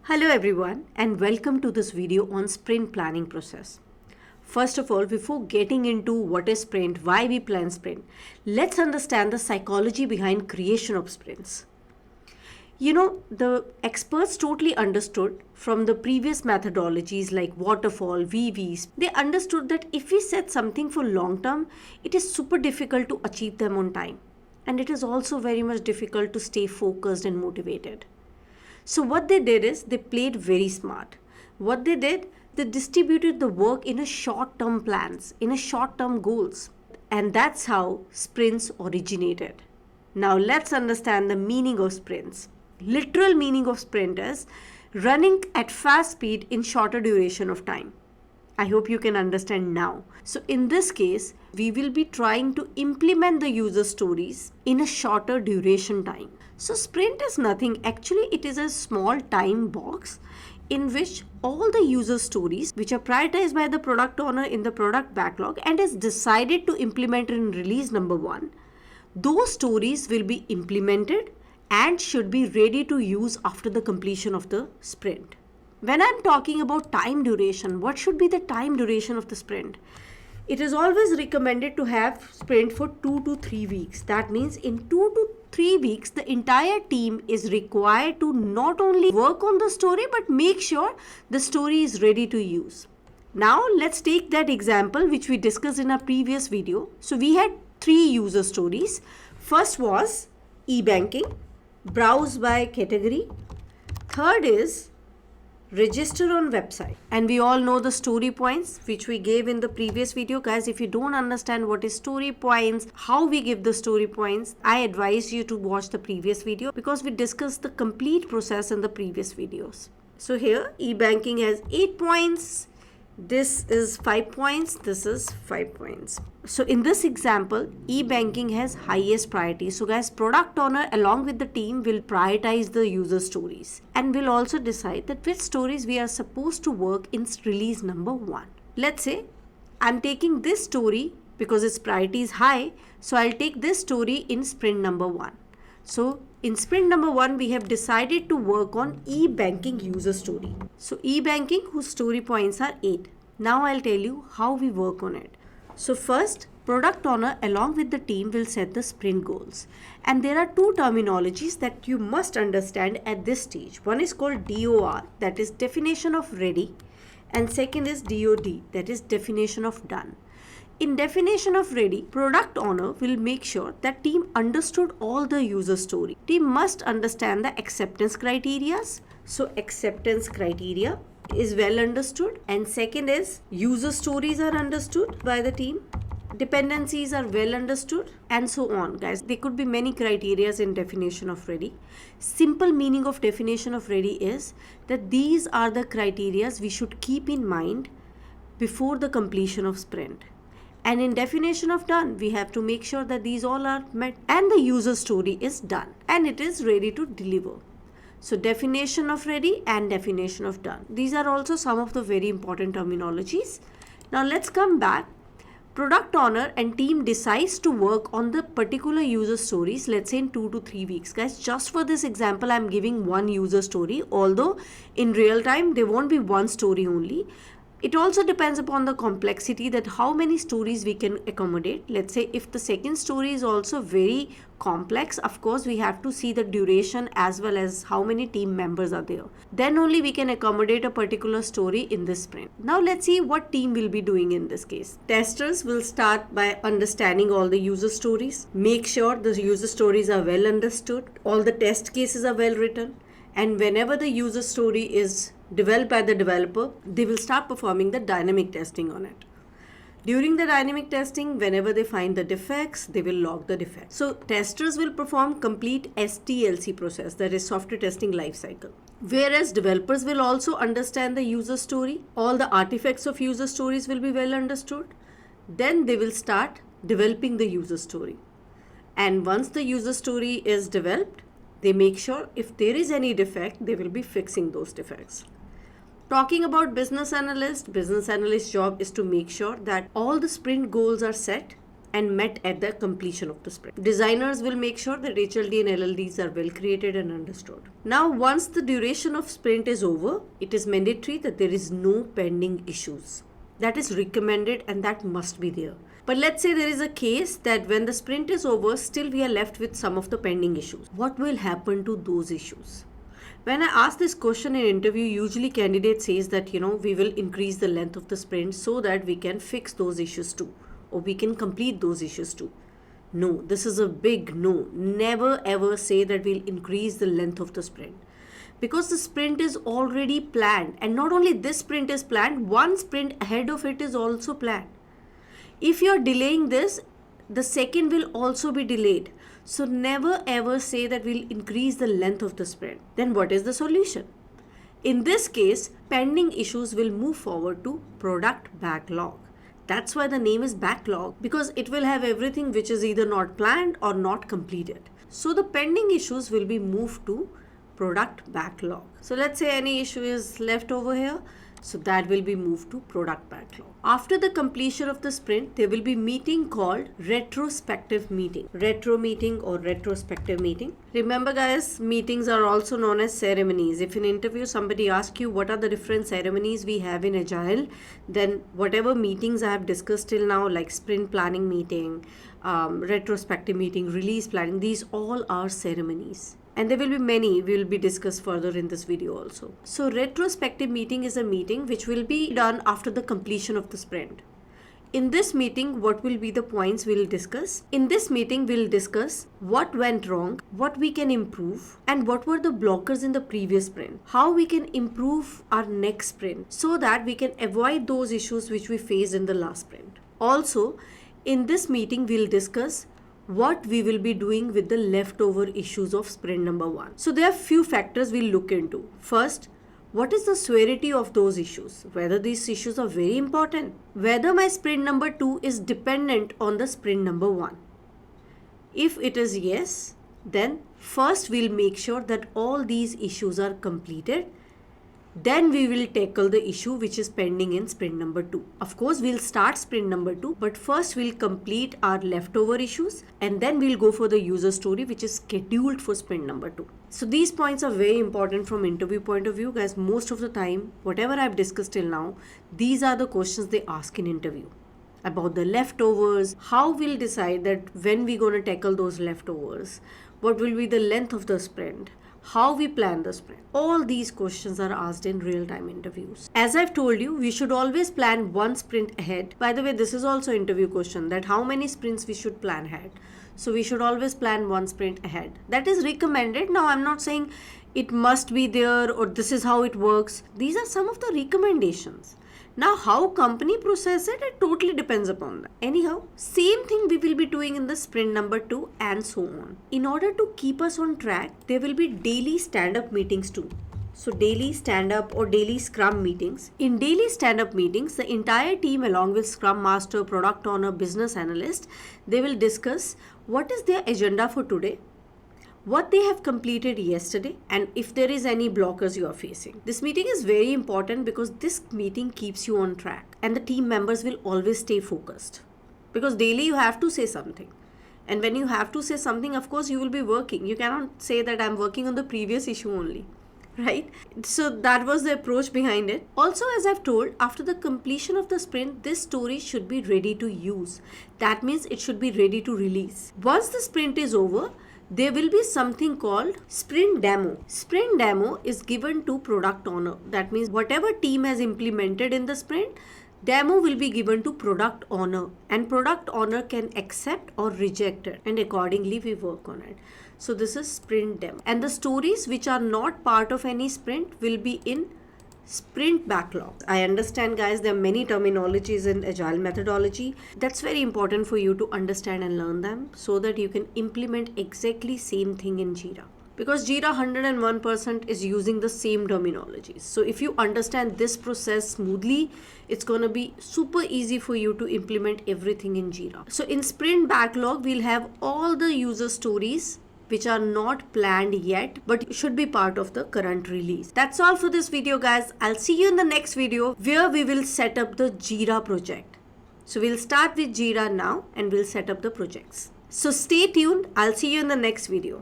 Hello everyone and welcome to this video on sprint planning process. First of all, before getting into what is sprint, why we plan sprint, let's understand the psychology behind creation of sprints. The experts totally understood from the previous methodologies like waterfall, VVs, they understood that if we set something for long term, it is super difficult to achieve them on time. And it is also very much difficult to stay focused and motivated. So what they did is they played very smart. What they did, they distributed the work in a short-term plans, in a short-term goals. And that's how sprints originated. Now let's understand the meaning of sprints. Literal meaning of sprint is running at fast speed in shorter duration of time. I hope you can understand now. So in this case, we will be trying to implement the user stories in a shorter duration time. So sprint is nothing. Actually, it is a small time box in which all the user stories which are prioritized by the product owner in the product backlog and is decided to implement in release number 1, those stories will be implemented and should be ready to use after the completion of the sprint. When I'm talking about time duration, what should be the time duration of the sprint? It is always recommended to have sprint for 2 to 3 weeks. That means in 2 to 3 weeks, the entire team is required to not only work on the story, but make sure the story is ready to use. Now, let's take that example which we discussed in our previous video. So we had 3 user stories. First was e-banking, browse by category. Third is register on website, and we all know the story points which we gave in the previous video. Guys, if you don't understand what is story points, how we give the story points, I advise you to watch the previous video because we discussed the complete process in the previous videos. So here e-banking has 8 points, this is 5 points, this is 5 points. So in this example, e-banking has highest priority. So guys, product owner along with the team will prioritize the user stories and will also decide that which stories we are supposed to work in release number 1. Let's say I'm taking this story because its priority is high. So I'll take this story in sprint number 1. So in sprint number 1, we have decided to work on e-banking user story. So e-banking whose story points are 8. Now I'll tell you how we work on it. So first, product owner along with the team will set the sprint goals. And there are 2 terminologies that you must understand at this stage. One is called DOR, that is definition of ready. And second is DOD, that is definition of done. In definition of ready, product owner will make sure that team understood all the user story. Team must understand the acceptance criteria. So acceptance criteria is well understood. And second is user stories are understood by the team. Dependencies are well understood and so on. Guys, there could be many criteria in definition of ready. Simple meaning of definition of ready is that these are the criteria we should keep in mind before the completion of sprint. And in definition of done, we have to make sure that these all are met and the user story is done and it is ready to deliver. So definition of ready and definition of done. These are also some of the very important terminologies. Now let's come back. Product owner and team decides to work on the particular user stories, let's say in 2 to 3 weeks. Guys, just for this example, I'm giving one user story, although in real time, there won't be one story only. It also depends upon the complexity that how many stories we can accommodate. Let's say if the second story is also very complex, of course, we have to see the duration as well as how many team members are there. Then only we can accommodate a particular story in this sprint. Now let's see what team will be doing in this case. Testers will start by understanding all the user stories. Make sure the user stories are well understood. All the test cases are well written. And whenever the user story is developed by the developer, they will start performing the dynamic testing on it. During the dynamic testing, whenever they find the defects, they will log the defects. So testers will perform complete STLC process, that is software testing lifecycle. Whereas developers will also understand the user story. All the artifacts of user stories will be well understood. Then they will start developing the user story. And once the user story is developed, they make sure if there is any defect, they will be fixing those defects. Talking about business analyst job is to make sure that all the sprint goals are set and met at the completion of the sprint. Designers will make sure that HLD and LLDs are well created and understood. Now, once the duration of sprint is over, it is mandatory that there is no pending issues. That is recommended and that must be there. But let's say there is a case that when the sprint is over, still we are left with some of the pending issues. What will happen to those issues? When I ask this question in interview, usually candidate says that, we will increase the length of the sprint so that we can fix those issues too, or we can complete those issues too. No, this is a big no. Never ever say that we'll increase the length of the sprint. Because the sprint is already planned, and not only this sprint is planned, one sprint ahead of it is also planned. If you're delaying this, the second will also be delayed. So never ever say that we'll increase the length of the sprint. Then what is the solution? In this case, pending issues will move forward to product backlog. That's why the name is backlog, because it will have everything which is either not planned or not completed. So the pending issues will be moved to product backlog. So let's say any issue is left over here. So that will be moved to product backlog. After the completion of the sprint, there will be meeting called retrospective meeting. Retro meeting or retrospective meeting. Remember guys, meetings are also known as ceremonies. If in interview somebody asks you what are the different ceremonies we have in Agile, then whatever meetings I have discussed till now, like sprint planning meeting, retrospective meeting, release planning, these all are ceremonies. And there will be many we will be discussed further in this video also. So retrospective meeting is a meeting which will be done after the completion of the sprint. In this meeting, what will be the points we'll discuss? In this meeting, we'll discuss what went wrong, what we can improve, and what were the blockers in the previous sprint. How we can improve our next sprint so that we can avoid those issues which we faced in the last sprint. Also, in this meeting, we'll discuss what we will be doing with the leftover issues of sprint number 1. So there are few factors we'll look into. First, what is the severity of those issues? Whether these issues are very important. Whether my sprint number 2 is dependent on the sprint number 1. If it is yes, then first we'll make sure that all these issues are completed. Then we will tackle the issue which is pending in sprint number 2. Of course, we'll start sprint number 2, but first we'll complete our leftover issues and then we'll go for the user story which is scheduled for sprint number 2. So these points are very important from interview point of view, guys. Most of the time, whatever I've discussed till now, these are the questions they ask in interview. About the leftovers, how we'll decide that when we're going to tackle those leftovers, what will be the length of the sprint, how we plan the sprint. All these questions are asked in real-time interviews. As I've told you, we should always plan one sprint ahead. By the way, this is also an interview question, that how many sprints we should plan ahead. So we should always plan one sprint ahead. That is recommended. Now, I'm not saying it must be there or this is how it works. These are some of the recommendations. Now, how company process it, it totally depends upon that. Anyhow, same thing we will be doing in the sprint number 2 and so on. In order to keep us on track, there will be daily stand-up meetings too. So daily stand-up or daily Scrum meetings. In daily stand-up meetings, the entire team along with Scrum Master, Product Owner, Business Analyst, they will discuss what is their agenda for today, what they have completed yesterday, and if there is any blockers you are facing. This meeting is very important because this meeting keeps you on track and the team members will always stay focused. Because daily you have to say something. And when you have to say something, of course you will be working. You cannot say that I'm working on the previous issue only. Right? So that was the approach behind it. Also, as I've told, after the completion of the sprint, this story should be ready to use. That means it should be ready to release. Once the sprint is over, there will be something called sprint demo. Sprint demo is given to product owner. That means whatever team has implemented in the sprint, demo will be given to product owner, and product owner can accept or reject it, and accordingly we work on it. So this is sprint demo. And the stories which are not part of any sprint will be in sprint backlog. I understand, guys, there are many terminologies in Agile methodology. That's very important for you to understand and learn them so that you can implement exactly same thing in Jira. Because Jira 101% is using the same terminologies. So if you understand this process smoothly, it's going to be super easy for you to implement everything in Jira. So in sprint backlog, we'll have all the user stories which are not planned yet but should be part of the current release. That's all for this video, guys. I'll see you in the next video where we will set up the Jira project. So we'll start with Jira now and we'll set up the projects. So stay tuned. I'll see you in the next video.